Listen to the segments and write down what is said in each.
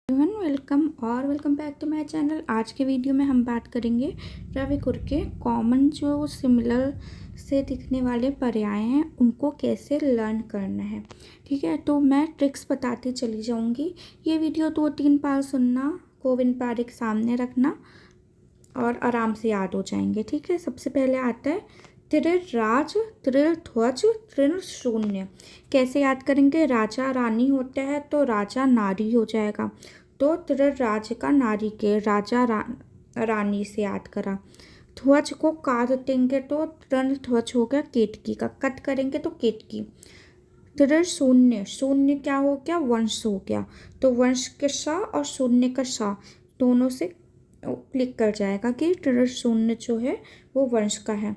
Welcome back to my channel. आज के video में हम बात करेंगे रविकुर के कॉमन जो सिमिलर से दिखने वाले पर्याय हैं उनको कैसे लर्न करना है। ठीक है, तो मैं ट्रिक्स बताती चली जाऊंगी। ये वीडियो 2-3 बार सुनना, कोविन पारिक सामने रखना और आराम से याद हो जाएंगे। ठीक है, सबसे पहले आता है त्रिर राज, त्रिर ध्वज, त्रिर शून्य। कैसे याद करेंगे? राजा रानी होता है तो राजा नारी हो जाएगा, तो त्रिर राज का नारी के राजा रानी से याद करा। ध्वज को काट देंगे तो त्रिर ध्वज हो गया केतकी का, कट करेंगे तो केतकी। त्रिर शून्य, शून्य क्या हो गया? वंश हो गया, तो वंश के सा और शून्य का सा दोनों से क्लिक कर जाएगा कि त्रिर शून्य जो है वो वंश का है।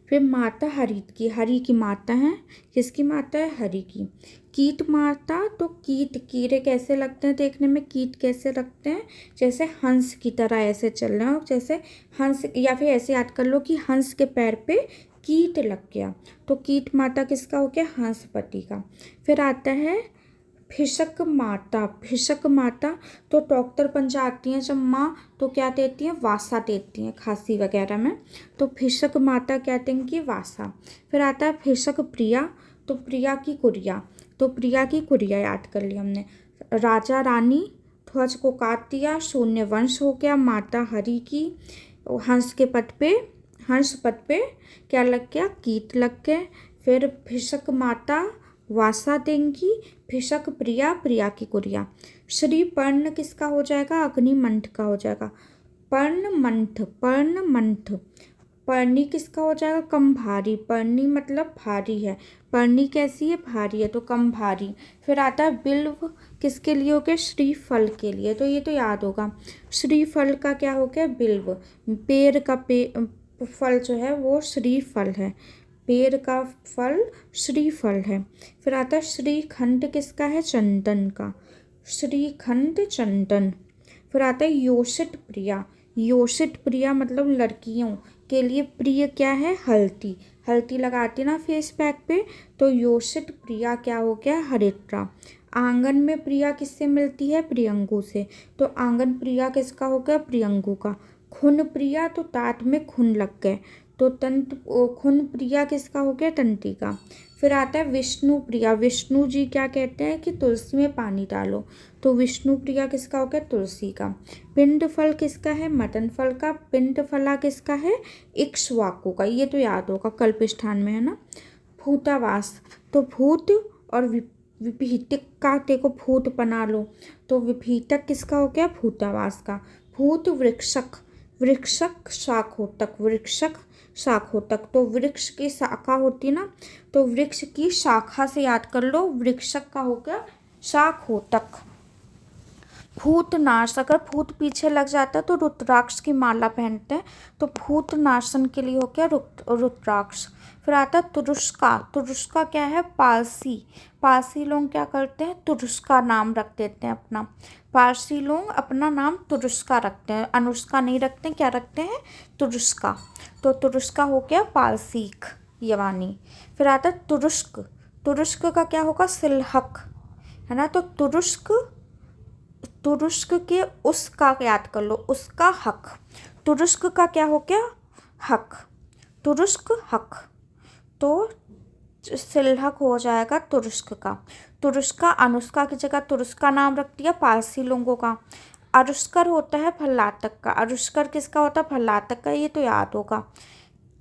फिर माता हरित की, हरि की माता है, किसकी माता है? हरि की। कीट माता, तो कीट, कीड़े कैसे लगते हैं देखने में? कीट कैसे लगते हैं? जैसे हंस की तरह ऐसे चल रहे हो, जैसे हंस, या फिर ऐसे याद कर लो कि हंस के पैर पे कीट लग गया, तो कीट माता किसका हो गया? हंसपति का। फिर आता है भिषक माता, भिषक माता, तो डॉक्टर बन जाती हैं जब माँ, तो क्या देती हैं? वासा देती हैं खांसी वगैरह में, तो भिषक माता क्या देंगी? वासा। फिर आता है भिषक प्रिया, तो प्रिया की कुरिया, तो प्रिया की कुरिया याद कर लिया हमने। राजा रानी, ध्वज को काट दिया, शून्य वंश हो गया, माता हरि की, हंस के पद पे, हंस पद पे क्या लग गया? कीट लग गए। फिर भिषक माता वासा देंगी, भिषक प्रिया, प्रिया की कुरिया। श्री पर्ण किसका हो जाएगा? अग्निमंथ का हो जाएगा। पर्णमंथ, पर्णमंथ। पर्णी किसका हो जाएगा? कम भारी, पर्णी मतलब भारी है, पर्णी कैसी है? भारी है, तो कम भारी। फिर आता है बिल्व, किसके लिए हो गया? श्रीफल के लिए, तो ये तो याद होगा। श्रीफल का क्या हो गया? बिल्व। पेड़ का फल जो है वो श्रीफल है, पेड़ का फल श्रीफल है। फिर आता है श्रीखंड, किसका है? चंदन का, श्रीखंड चंदन। फिर आता है योषित प्रिया, योषित प्रिया मतलब लड़कियों के लिए प्रिय क्या है? हल्दी, हल्दी लगाती ना फेस पैक पे, तो योषित प्रिया क्या हो गया? हरिद्रा। आंगन में प्रिया किससे मिलती है? प्रियंगु से, तो आंगन प्रिया किसका हो गया? प्रियंगु का। खुन प्रिया, तो दांत में खुन लग गए, तो तंत खुन प्रिया किसका हो गया? तंती का। फिर आता है विष्णु प्रिया, विष्णु जी क्या कहते हैं कि तुलसी में पानी डालो, तो विष्णु प्रिया किसका हो गया? तुलसी का। पिंड फल किसका है? मदन फल का। पिंड फला किसका है? इक्ष्वाकु का, ये तो याद होगा, कल्पिष्ठान में है ना। भूतावास, तो भूत और विभीतिक का, देखो भूत बना लो, तो विभीतक किसका हो गया? भूतावास का। भूत वृक्षक, वृक्षक शाखोतक, वृक्षक शाखोतक, तो वृक्ष की शाखा होती ना, तो वृक्ष की शाखा से याद कर लो, वृक्षक का हो गया शाखोतक। भूत नाश, अगर भूत पीछे लग जाता है तो रुद्राक्ष की माला पहनते हैं, तो भूत नाशन के लिए हो गया रुद्राक्ष। फिर आता है तुरुष्का, तुरुष्का क्या है? पारसी, पारसी लोग क्या करते हैं? तुरुष्का नाम रख देते हैं अपना, पारसी लोग अपना नाम तुरुष्का रखते हैं, अनुष्का नहीं रखते, क्या रखते हैं? तुरुष्का, तो तुरुष्का हो गया पारसीक यवानी। फिर आता है तुरुष्क, तुरुष्क का क्या होगा? सिलहक है ना, तो तुरुष्क, तुरुष्क के उसका याद कर लो, उसका हक, तुरुष्क का क्या हो गया? हक, तुरुष्क हक, तो सिलहक हो जाएगा तुरुष्क का। तुरुष्का, अनुष्का की जगह तुरुष्का नाम रख दिया पारसी लोगों का। अरुष्कर होता है भल्लातक का, अरुष्कर किसका होता है? भल्लातक का, ये तो याद होगा।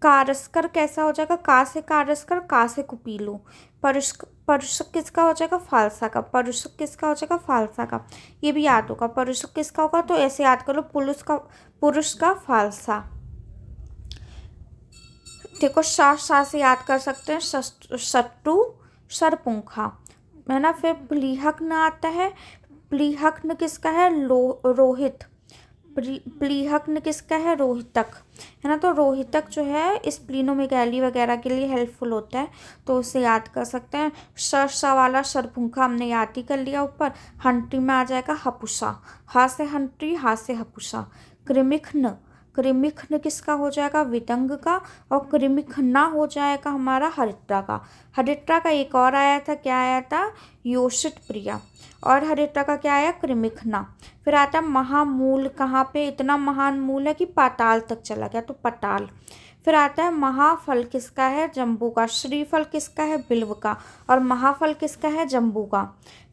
कारस्कर कैसा हो जाएगा? का से कारस्कर, का से कुपीलू। परुष्क, परुषक किसका हो जाएगा? फालसा का, परुषक किसका हो जाएगा? फालसा का, ये भी याद होगा। परुषक किसका होगा? तो ऐसे याद कर लो, पुरुष का फालसा। देखो सा से याद कर सकते हैं, शत्रु सरपुंखा है ना। फिर प्लीहक न आता है, प्लीहक न किसका है? रोहित। प्लीहक न किसका है? रोहितक है ना, तो रोहितक जो है स्प्लीनोमेगैली वगैरह के लिए हेल्पफुल होता है, तो उसे याद कर सकते हैं। सा वाला सरपुंखा हमने याद ही कर लिया ऊपर। हंट्री में आ जाएगा हपुसा, हा से हंट्री, हा से हपुसा। कृमिखन, कृमिघ्न किसका हो जाएगा, विदंग का, और कृमिघ्ना हो जाएगा हमारा हरिद्रा का। हरिद्रा का एक और आया था, क्या आया था, योषित प्रिया, और हरिद्रा का क्या आया, कृमिघ्ना। फिर आता महामूल, कहाँ पे, इतना महान मूल है कि पाताल तक चला गया, तो पताल। फिर आता है महाफल, किसका है, जम्बू का। श्रीफल किसका है, बिल्व का, और महाफल किसका है, जम्बू का।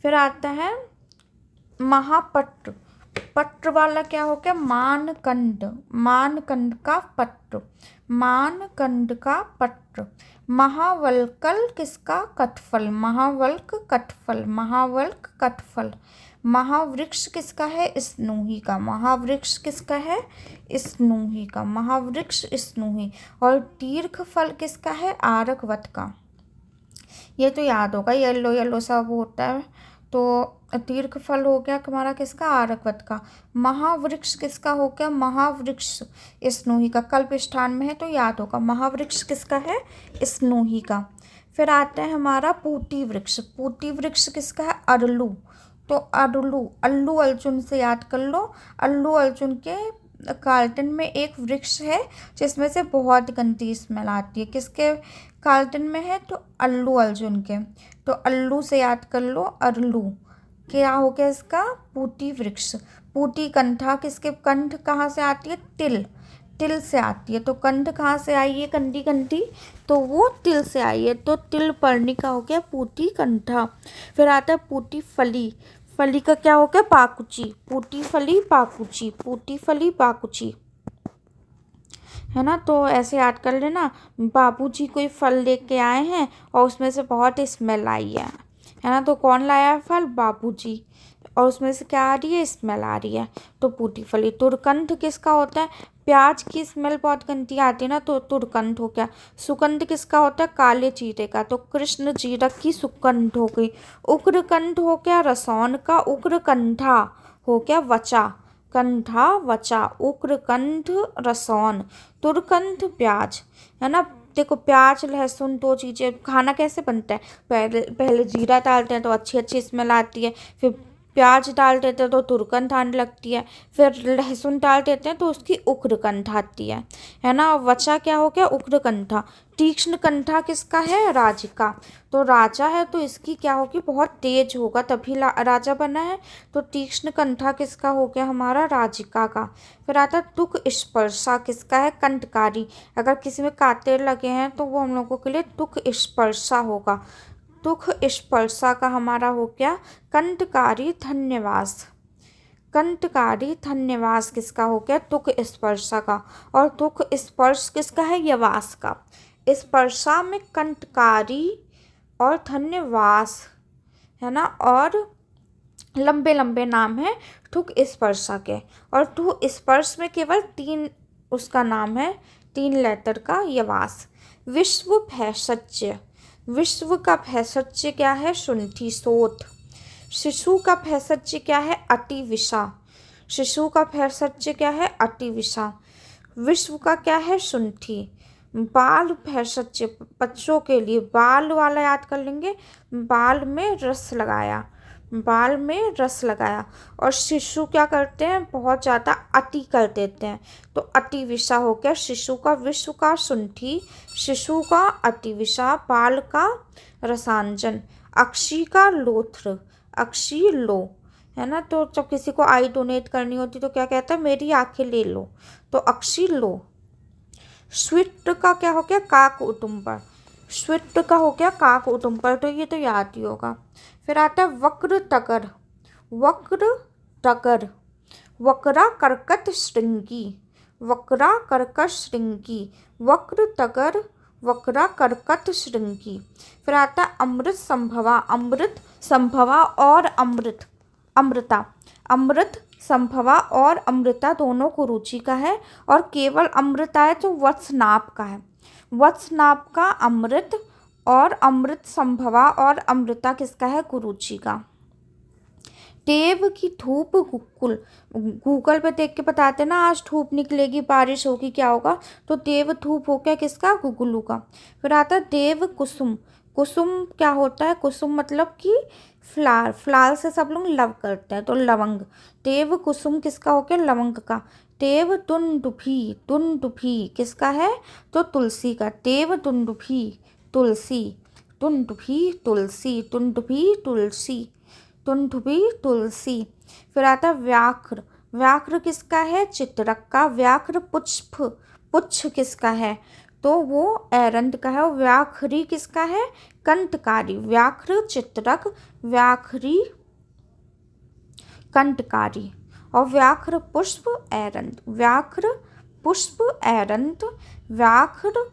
फिर आता है महापत्र, पत्र वाला क्या हो गया, मानकंड, मानकंड का पत्र, मानकंड का पत्र। महावल्कल किसका, कटफल, महावल्क कटफल, महावल्क कटफल। महावृक्ष किसका है, स्नूही का, महावृक्ष किसका है, स्नूही का, महावृक्ष स्नूही। और दीर्घ फल किसका है, आरकवत का। ये तो याद होगा, येलो येलो सब होता है, तो दीर्घ फल हो गया हमारा किसका, आरकवत का। महावृक्ष किसका हो गया, महावृक्ष स्नूही का, कल्प स्थान में है तो याद होगा, महावृक्ष किसका है, स्नूही का। फिर आता है हमारा पूती वृक्ष, पूती वृक्ष किसका है, अरलू, तो अरलू, अल्लू अर्जुन से याद कर लो। अल्लू अर्जुन के कार्टन में एक वृक्ष है जिसमें से बहुत गंदी स्मेल आती है, किसके कार्टन में है, तो अल्लू अर्जुन के, तो अल्लू से याद कर लो, अरलू। क्या हो गया इसका, पूती वृक्ष। पूती कंठा, किसके, कंठ कहाँ से आती है, तिल, तिल से आती है, तो कंठ कहाँ से आई है, कंठी कंठी, तो वो तिल से आई है, तो तिल पर्णी का हो गया पूती कंठा। फिर आता है पूती फली, फली का क्या हो गया, पाकुची, पूती फली पाकुची, पूती फली पाकुची, है ना। तो ऐसे याद कर लेना, बाबूजी कोई फल लेके आए हैं और उसमें से बहुत स्मेल आई है ना, तो कौन लाया है फल, बाबूजी, और उसमें से क्या आ रही है, स्मेल आ रही है, तो पूती फली। तुरकंठ किसका होता है, प्याज की स्मेल बहुत गंदी आती है ना, तो तुरकंठ हो गया। सुगंध किसका होता है, काले जीरे का, तो कृष्ण जीरक की सुगंध हो गई। उग्रकंठ हो गया रसौन का, उग्रकंठा हो गया वचा, कंठा वचा, उग्रकंठ रसौन। तुरकंठ प्याज, है ना। देखो प्याज लहसुन दो चीज़ें, खाना कैसे बनता है, पहले पहले जीरा डालते हैं तो अच्छी अच्छी स्मेल आती है, फिर प्याज डाल देते हैं तो तुरकंठ आने लगती है, फिर लहसुन डाल देते हैं तो उसकी उग्रकंठ आती है ना। वचा क्या हो गया, उग्रकंठा। तीक्ष्ण कंठा किसका है, राजिका, तो राजा है तो इसकी क्या होगी, बहुत तेज होगा तभी राजा बना है, तो तीक्ष्ण कंठा किसका हो गया, हमारा राजिका का। फिर आता दुख स्पर्शा, किसका है, कंठकारी, अगर किसी में कांटे लगे हैं तो वो हम लोगों के लिए दुख स्पर्शा होगा। दुख स्पर्शा का हमारा हो गया कंठकारी धन्यवास, कंठकारी धन्यवास किसका हो गया, दुख स्पर्शा का। और दुख स्पर्श किसका है, यवास का। स्पर्शा में कंठकारी और धन्यवास, है ना, और लंबे लंबे नाम है दुख स्पर्शा के। और दुख स्पर्श में केवल 3 उसका नाम है, 3 लेटर का, यवास। विश्व भैषज्य, विश्व का भैषज्य क्या है, शुंठी सोठ। शिशु का भैषज्य क्या है, अतिविषा, शिशु का भैषज्य क्या है, अतिविषा। विश्व का क्या है, शुंठी। बाल भैषज्य, बच्चों के लिए बाल वाला याद कर लेंगे, बाल में रस लगाया, बाल में रस लगाया। और शिशु क्या करते हैं, बहुत ज़्यादा अति कर देते हैं, तो अतिविषा हो गया शिशु का। विश्व का शुंठी, शिशु का अतिविषा, बाल का रसांजन। अक्षी का लोथ्र, अक्षी लो, है ना, तो जब किसी को आई डोनेट करनी होती तो क्या कहता है, मेरी आंखें ले लो, तो अक्षी लो। स्विट का क्या हो गया, काक उटुम्बर, स्विट का हो गया काक उटुम्बर, तो ये तो याद ही होगा। फिर आता है वक्र तगर, वक्र तगर, वक्रा कर्कट श्रृंगी, वक्रा कर्कट श्रृंगी, वक्र तगर, वक्रा कर्कट श्रृंगी। फिर आता है अमृत संभवा, अमृत संभवा और अमृत, अमृता, अमृत संभवा और अमृता दोनों कुरुचि का है, और केवल अमृता है तो वत्सनाप का है, वत्सनाप का अमृत, और अमृत संभवा और अमृता किसका है, कुरुचि का। देव की धूप गुकुल, गूगल पे देख के बताते ना आज धूप निकलेगी बारिश होगी क्या होगा, तो देव धूप हो गया किसका, गुगुलू का। फिर आता है देव कुसुम, कुसुम क्या होता है, कुसुम मतलब कि फ्लार, फ्लार से सब लोग लव करते हैं तो लवंग। टेव कुसुम किसका हो गया? लवंग का। टेव दुंदुभी, दुंदुभी किसका है? तो तुलसी का। टेव दुंदुभी तुलसी, दुंदुभी तुलसी, दुंदुभी तुलसी, दुंदुभी तुलसी। फिर आता है व्याघ्र, व्याघ्र किसका है? चित्रक का। व्याघ्र पुष्प, पुच्छ किसका है? तो वो एरंद का है। और व्याघ्री किसका है? कंटकारी। व्याघ्र चित्रक, व्याघ्री कंटकारी। और व्याघ्र पुष्प एरंद, व्याघ्र पुष्प एरंद, व्याघ्र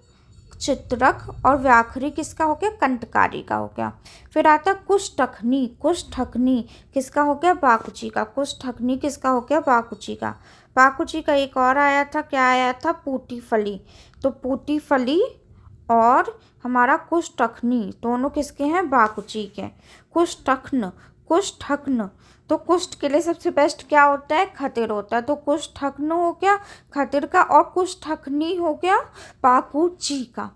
चित्रक और व्याघ्री किसका हो गया? कंटकारी का हो गया। फिर आता कुष्ठकनी, कुष्ठकनी किसका हो गया? बाकुची का। कुष्ठकनी किसका हो गया? बाकुची का। बाकुची का एक और आया था, क्या आया था? पूटी फली। तो पूटी फली और हमारा कुष्ठकनी दोनों किसके हैं? बाकुची के। कुष्ठकन, कुष्ठकन तो कुष्ठ के लिए सबसे बेस्ट क्या होता है? खतिर होता है। तो कुष्ठकन हो गया खतिर का और कुष्ठकनी हो गया बाकुची का।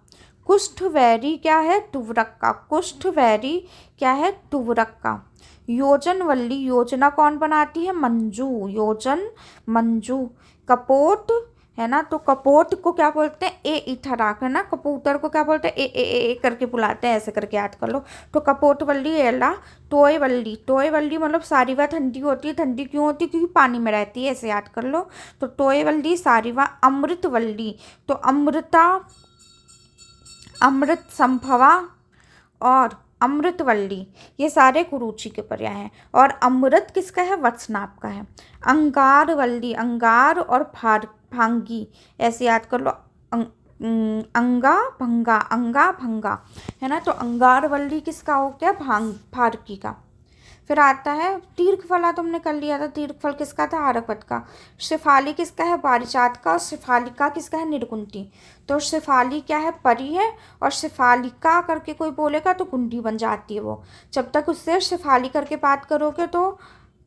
कुष्ठ वैरी क्या है? तुवरक का। कुष्ठ वैरी क्या है? तुवरक का। योजन वल्ली, योजना कौन बनाती है? मंजू, योजन मंजू। कपोत है ना, तो कपोत को क्या बोलते हैं? ए इथराक है ना। कबूतर को क्या बोलते हैं? ए करके बुलाते हैं, ऐसे करके याद कर लो। तो कपोत वल्ली एला। टोय वल्ली, टोय वल्ली मतलब सारीवा ठंडी होती है। ठंडी क्यों होती है? क्योंकि पानी में रहती है, ऐसे याद कर लो। तो टोय वल्ली सारीवा। अमृत वल्ली, तो अमृता, अमृत संभवा और अमृतवल्ली ये सारे कुरुचि के पर्याय हैं। और अमृत किसका है? वत्सनाभ का है। अंगारवल्ली, अंगार और भांगी ऐसे याद कर लो। अंगा भंगा, अंगा भंगा है ना। तो अंगारवल्ली किसका हो गया? भारकी का। फिर आता है तीर्थफला, तुमने कर लिया था। तीर्थफल किसका था? आर्यभट्ट का। शेफाली किसका है? पारिजात का। और शेफालिका किसका है? निर्कुंती। तो शेफाली क्या है? परी है। और शेफालिका करके कोई बोलेगा तो गुंडी बन जाती है वो। जब तक उससे शेफाली करके बात करोगे तो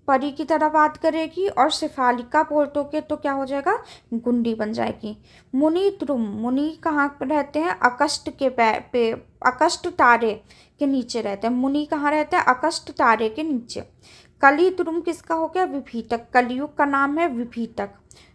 परी की तरह बात करेगी, और शेफालिका बोलोगे तो क्या हो जाएगा? गुंडी बन जाएगी। मुनि ध्रुम, मुनि कहाँ पर रहते हैं? अकस्ट के पे अकस्ट तारे के नीचे रहते हैं। मुनि कहाँ रहते हैं? अकस्ट तारे के नीचे। कली ध्रुम किसका हो गया? विभीतक। कलियुग का नाम है विभीतक।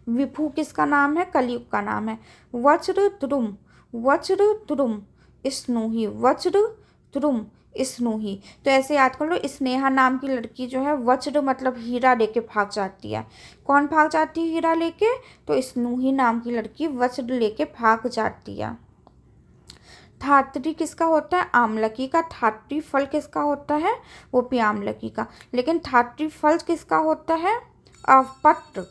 विभू किसका नाम है? कलियुग का नाम है। वज्र ध्रुम, वज्र ध्रुम स्नूही, वज्र ध्रुम स्नूही। तो ऐसे याद कर लो। स्नेहा नाम की लड़की जो है वज्र मतलब हीरा लेके भाग जाती है। कौन भाग जाती है हीरा लेके? तो स्नूही नाम की लड़की वज्र लेके भाग जाती है। धात्री किसका होता है? आमलकी का। धात्री फल किसका होता है? वो भी आमलकी का। लेकिन धात्री फल किसका होता है? पत्र,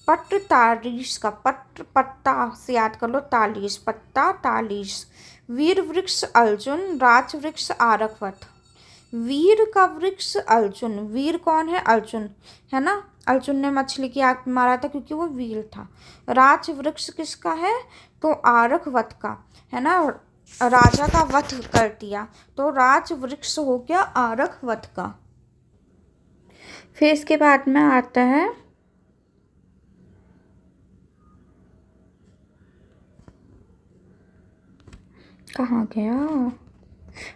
पत्र तारीश का। पत्र पत्ता से याद कर लो। तालीस, पत्ता तालीस। वीर वृक्ष अर्जुन, राज वृक्ष आरकवत। वीर का वृक्ष अर्जुन, वीर कौन है? अर्जुन है ना। अर्जुन ने मछली की आग मारा था क्योंकि वो वीर था। राज वृक्ष किसका है? तो आरकवत का है ना। राजा का वध कर दिया तो राज वृक्ष हो गया आरकवत का। फिर इसके बाद में आता है कहाँ गया?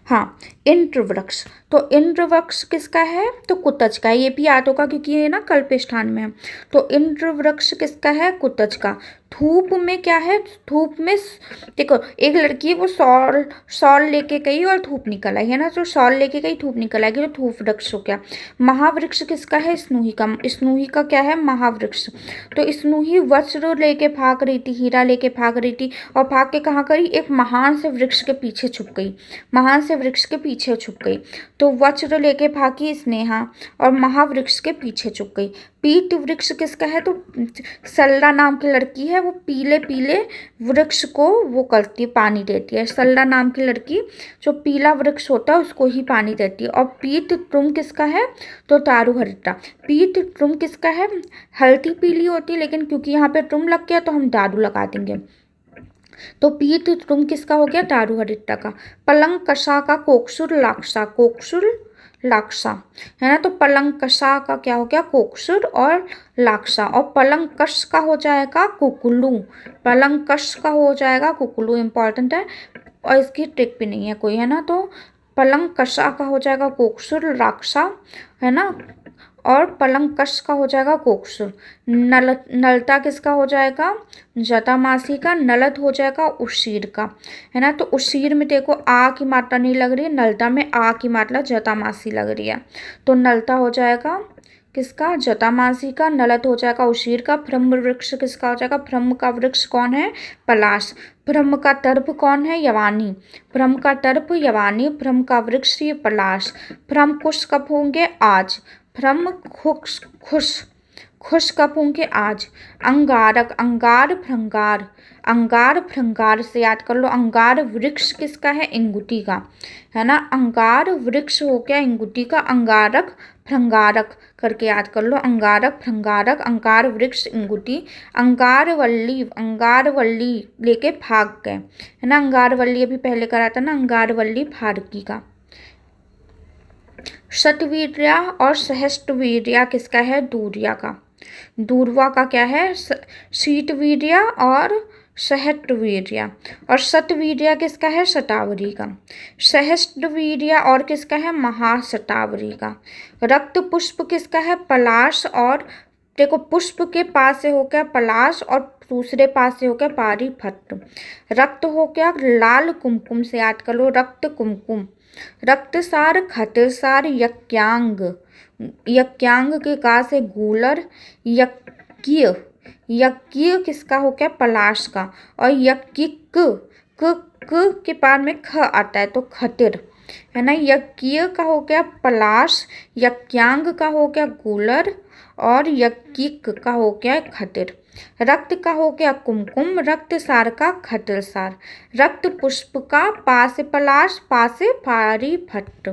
हाँ, इंद्र वृक्ष। तो इंद्र वृक्ष किसका है? तो कुतज का। ये भी याद होगा क्योंकि ये ना कल्प स्थान में है। तो इंद्र वृक्ष किसका है? कुतज का। धूप में क्या है? धूप में देखो एक लड़की है वो शॉल शॉल लेके गई और धूप निकल आई है ना। तो शॉल लेके गई धूप निकल आएगी तो धूप वृक्ष हो गया। महावृक्ष किसका है? स्नूही का। स्नूही का क्या है? महावृक्ष। तो स्नूही वज्र लेके भाग रही थी, हीरा लेके भाग रही थी और भाग के कहाँ गई? एक महान से वृक्ष के पीछे छुप गई। महान से वृक्ष के पीछे छुप गई। तो वज्र लेके भागी स्नेहा और महावृक्ष के पीछे छुप गई। पीत वृक्ष किसका है? तो सल्ला नाम की लड़की है वो पीले पीले वृक्ष को वो करती है, पानी देती है। सल्ला नाम की लड़की जो पीला वृक्ष होता है उसको ही पानी देती है। और पीत ट्रुम किसका है? तो तारू हरिता। पीत ट्रुम किसका है? हल्दी पीली होती है लेकिन क्योंकि यहाँ पे ट्रुम लग गया तो हम दारू लगा देंगे। तो पीत ट्रुम किसका हो गया? दारू हरिता का। पलंग कषा का कोक्षुर लाक्षा, कोक्षुर लाक्षा है ना। तो पलंग कषा का क्या हो गया? कोक्षुर और लाक्षा। और पलंग कश का हो जाएगा कुकुलू। पलंग कश का हो जाएगा कुकुलू। इंपॉर्टेंट है और इसकी ट्रिक भी नहीं है कोई है ना। तो पलंग कषा का हो जाएगा कोक्षुर राक्षा, है ना, और पलंग कश का हो जाएगा कोक्षुर। नलता किसका हो जाएगा, जटामासी का। नलत हो जाएगा उशीर का, है ना। तो उशीर में देखो आ की मात्रा नहीं लग रही है, नलता में आ की मात्रा जटामासी लग रही है, तो नलता हो जाएगा किसका, जटामासी का। नलत हो जाएगा उशीर का। ब्रह्म वृक्ष किसका हो जाएगा, ब्रह्म का वृक्ष कौन है, पलाश। ब्रह्म का तर्प कौन है, यवानी। ब्रह्म का तर्प यवानी, ब्रह्म का वृक्ष ये पलाश। ब्रह्म कुश कब होंगे, आज। ब्रह्म खुश खुश खुश कब होंगे, आज। अंगारक, अंगार भृंगार, अंगार भृंगार से याद कर लो। अंगार वृक्ष किसका है, इंगुटी का, है ना। अंगार वृक्ष हो गया इंगुटी का। अंगारक भृंगारक करके याद कर लो। अंगारक भृंगारक, अंगार वृक्ष इंगुटी। अंगारवल्ली, अंगारवल्ली लेके भाग गए, है ना। अंगारवल्ली अभी पहले करा था ना, अंगारवल्ली भारती का। शतवीर्या और सहस्त्रवीर्या किसका है, दूरिया का। दूर्वा का क्या है, शीतवीर्या और सहस्त्रवीर्या। और शतवीर्या किसका है, शतावरी का। सहस्त्रवीर्या और किसका है, महाशतावरी का। रक्त पुष्प किसका है, पलाश। और देखो पुष्प के पास से हो गया पलाश और दूसरे पास से हो गया पारिभट्ट। रक्त हो गया लाल कुमकुम से याद कर लो, रक्त कुमकुम। रक्तसार, खतसार, यज्ञांग, यज्ञांग के का से गूलर। यज्ञ, यज्ञ किसका हो गया, पलाश का। और यज्ञिक, क के पार में ख आता है तो खतिर, है ना। यज्ञ का हो गया पलाश, यज्ञांग का हो गया गूलर, और यज्ञिक का हो गया खतिर। रक्त का हो गया कुमकुम, रक्तसार का खतिरसार। रक्त पुष्प का पा से पलाश, पा से पारिभट्ट।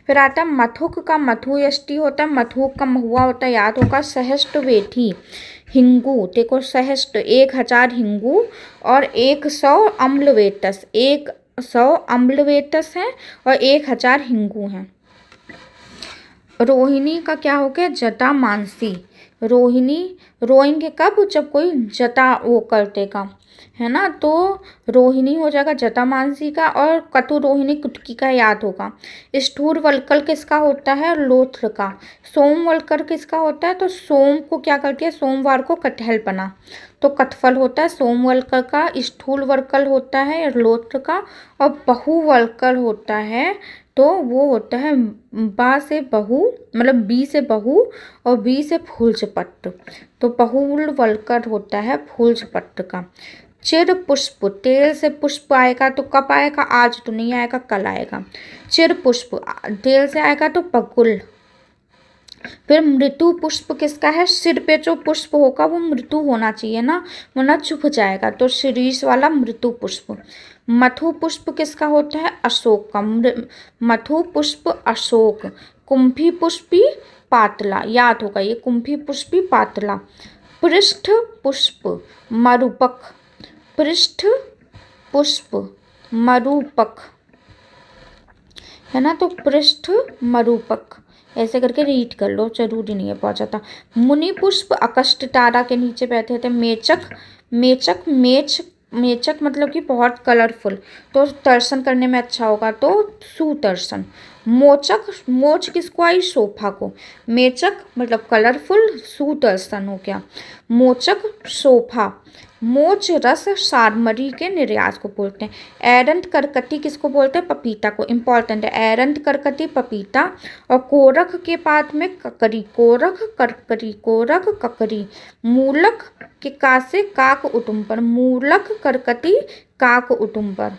फिर आता है मथुक का, मथु यष्टि होता है। मथुक का महुआ होता है, याद होगा, सहस्त्रवेठी। हिंगू, देखो सहस्त्र 1000 हिंगू और 100 अम्लवेतस, 100 अम्लवेतस हैं और 1000 हिंगू हैं। रोहिणी का क्या हो गया, जटा मानसी। रोहिणी रोएंगे कब, जब कोई जटा वो करते का, है ना। तो रोहिणी हो जाएगा जटा मानसी का। और कटु रोहिणी कुटकी का याद होगा। स्थूर वल्कल किसका होता है, लोथ्र का। सोम वल्कर किसका होता है, तो सोम को क्या करती है, सोमवार को कटहल बना, तो कटफल होता है सोम वल्कर का। स्थूल वल्कल होता है लोथ्र का। और बहु वल्कल होता है तो वो होता है बा से बहु, मतलब बी से बहु और बी से फूलचपट्ट, तो बहुल वल्कर होता है फूलचपट्ट का। चिर पुष्प, तेल से पुष्प आएगा तो कब आएगा, आज तो नहीं आएगा, कल आएगा। चिर पुष्प तेल से आएगा तो बकुल। फिर मृत्यु पुष्प किसका है, सिर पे जो पुष्प होगा वो मृत्यु होना चाहिए ना, वरना चुभ जाएगा, तो शीरीष वाला मृत्यु पुष्प। मथु पुष्प किसका होता है, अशोक का। मथु पुष्प अशोक। कुंभी पुष्पी पातला, याद होगा ये, कुंभी पुष्पी पातला। पृष्ठ पुष्प मरूपक, पृष्ठ पुष्प मरूपक, है ना। तो पृष्ठ मरूपक ऐसे करके रीड कर लो, जरूरी नहीं है बहुत ज़्यादा। मुनि पुष्प अकस्ट तारा के नीचे बैठे थे। मेचक, मेचक मेच, मेचक मतलब कि बहुत कलरफुल, तो दर्शन करने में अच्छा होगा, तो सुदर्शन। मोचक, मोच किसको आई, सोफा को। मेचक मतलब कलरफुल, सुदर्शन हो गया। मोचक सोफा। मोच रस सारमरी के निर्यात को बोलते हैं। एरंत करकटी किसको बोलते हैं, पपीता को, इंपॉर्टेंट है। एरंत करकटी पपीता। और कोरख के पात में ककरी, कोरख करकरी, कोरख ककरी। मूलक के का से काक उटुम्बर, मूलक करकटी काक उटुम्बर।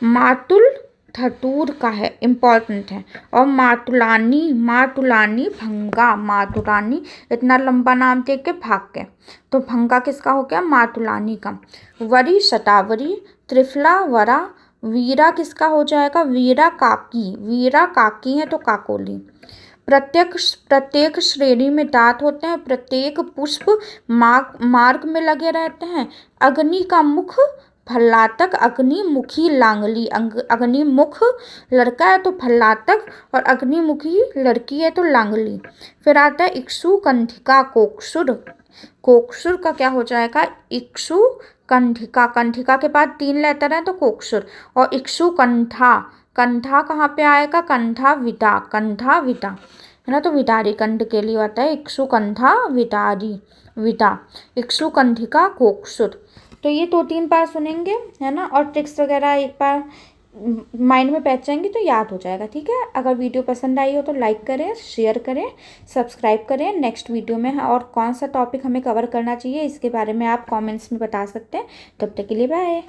मातुल धतूर का है, इम्पॉर्टेंट है। और मातुलानी, मातुलानी भंगा, मातुलानी इतना लंबा नाम देख के भाग गए, तो भंगा किसका हो गया, मातुलानी का। वरी शतावरी, त्रिफला वरा। वीरा किसका हो जाएगा, वीरा काकी, वीरा काकी है तो काकोली। प्रत्येक श्रेणी में दांत होते हैं। प्रत्येक पुष्प मार्ग में लगे रहते हैं। अग्नि का मुख भल्लातक, अग्निमुखी लांगली। अग्निमुख लड़का है तो भल्लातक, और अग्निमुखी लड़की है तो लांगली। फिर आता है इक्षु कंधिका कोक्षुर। कोक्षुर का क्या हो जाएगा, इक्षु कंधिका। कंधिका के बाद 3 लेटर है तो कोक्षुर। और इक्षु कंधा, कंठा कहाँ पे आएगा, कंठा विटा, कंठा विटा है ना। तो विटारी कंठ के लिए आता है इक्षु कंठा विटारी विटा, इक्षु कंठिका कोक्षुर। तो ये 2-3 बार सुनेंगे है ना, और ट्रिक्स वगैरह एक बार माइंड में बैठ जाएंगी तो याद हो जाएगा। ठीक है, अगर वीडियो पसंद आई हो तो लाइक करें, शेयर करें, सब्सक्राइब करें। नेक्स्ट वीडियो में और कौन सा टॉपिक हमें कवर करना चाहिए इसके बारे में आप कमेंट्स में बता सकते हैं। तब तक के लिए बाय।